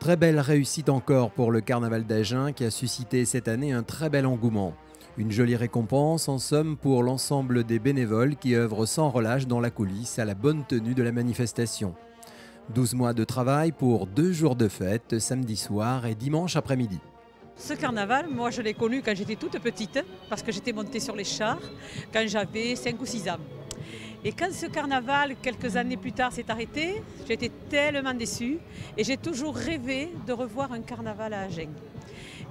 Très belle réussite encore pour le carnaval d'Agen qui a suscité cette année un très bel engouement. Une jolie récompense en somme pour l'ensemble des bénévoles qui œuvrent sans relâche dans la coulisse à la bonne tenue de la manifestation. 12 mois de travail pour 2 jours de fête, samedi soir et dimanche après-midi. Ce carnaval, moi je l'ai connu quand j'étais toute petite, parce que j'étais montée sur les chars quand j'avais 5 ou 6 ans. Et quand ce carnaval, quelques années plus tard, s'est arrêté, j'ai été tellement déçue et j'ai toujours rêvé de revoir un carnaval à Agen.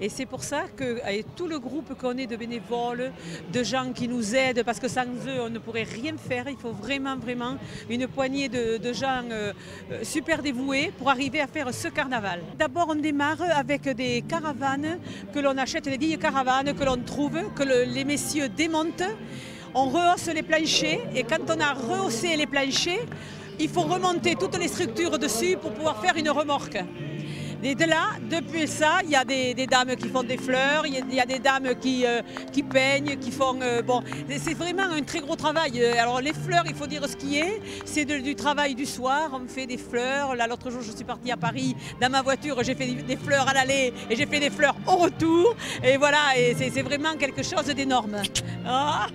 Et c'est pour ça qu'avec tout le groupe qu'on est de bénévoles, de gens qui nous aident, parce que sans eux on ne pourrait rien faire, il faut vraiment une poignée de gens super dévoués pour arriver à faire ce carnaval. D'abord on démarre avec des caravanes que l'on achète, des vieilles caravanes que l'on trouve, que les messieurs démontent. On rehausse les planchers et quand on a rehaussé les planchers, il faut remonter toutes les structures dessus pour pouvoir faire une remorque. Et de là, depuis ça, il y a des dames qui font des fleurs, il y a des dames qui peignent, qui font... bon, c'est vraiment un très gros travail. Alors les fleurs, il faut dire ce qui est, c'est du travail du soir, on fait des fleurs. Là, l'autre jour, je suis partie à Paris, dans ma voiture, j'ai fait des fleurs à l'aller et j'ai fait des fleurs au retour. Et voilà, et c'est vraiment quelque chose d'énorme. Ah.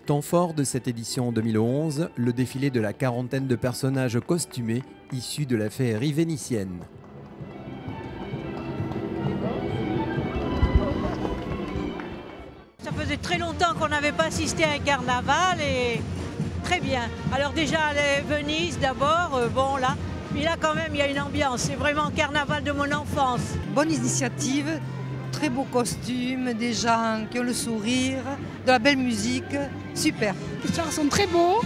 Temps fort de cette édition 2011, le défilé de la quarantaine de personnages costumés issus de la féerie vénitienne. Ça faisait très longtemps qu'on n'avait pas assisté à un carnaval et très bien. Alors déjà Venise d'abord, bon là, mais là quand même il y a une ambiance, c'est vraiment carnaval de mon enfance. Bonne initiative, très beaux costumes, des gens qui ont le sourire, de la belle musique, super. Les chars sont très beaux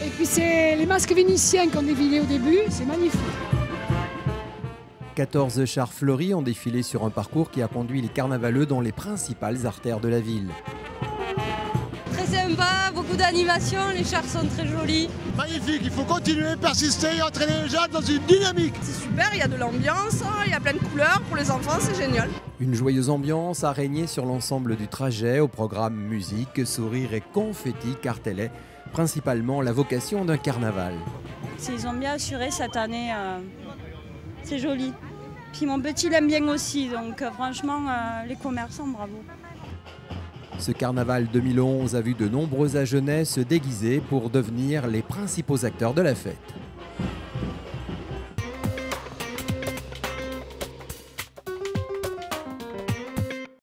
et puis c'est les masques vénitiens qu'on défilé au début, c'est magnifique. 14 chars fleuris ont défilé sur un parcours qui a conduit les carnavaleux dans les principales artères de la ville. Très sympa, beaucoup d'animation, les chars sont très jolis. Magnifique, il faut continuer, persister et entraîner les gens dans une dynamique. C'est super, il y a de l'ambiance, il y a plein de couleurs, pour les enfants c'est génial. Une joyeuse ambiance a régné sur l'ensemble du trajet, au programme musique, sourire et confetti car telle est principalement la vocation d'un carnaval. Ils ont bien assuré cette année, c'est joli. Puis mon petit l'aime bien aussi, donc franchement, les commerçants, bravo. Ce carnaval 2011 a vu de nombreux Agenais se déguiser pour devenir les principaux acteurs de la fête.